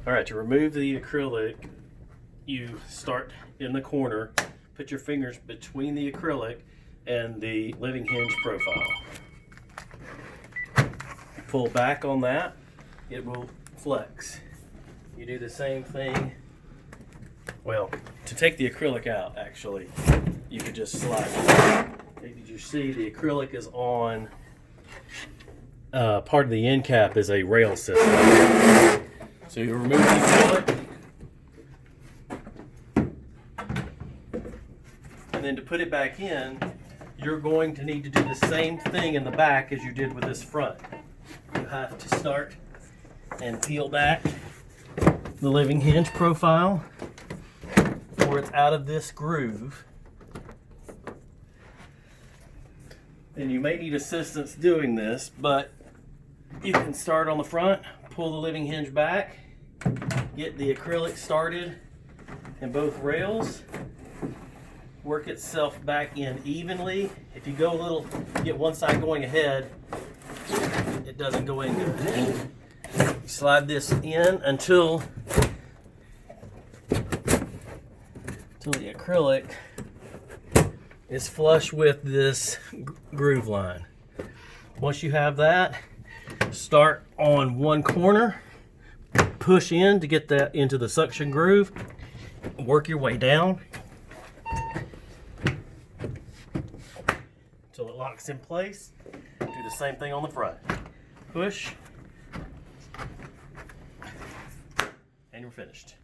All right, to remove the acrylic, you start in the corner, put your fingers between the acrylic and the living hinge profile. Pull back on that, it will flex. You do the same thing. Well, to take the acrylic out, actually, you could just slide it. Did you see the acrylic is on, part of the end cap is a rail system. So you remove the acrylic, and then to put it back in, you're going to need to do the same thing in the back as you did with this front. You have to start and peel back the living hinge profile where it's out of this groove. And you may need assistance doing this, but you can start on the front, pull the living hinge back, get the acrylic started in both rails, work itself back in evenly. If you go a little, get one side going ahead, it doesn't go in good. Slide this in until the acrylic is flush with this groove line. Once you have that, start on one corner, push in to get that into the suction groove, work your way down until it locks in place. Do the same thing on the front. Push, and you're finished.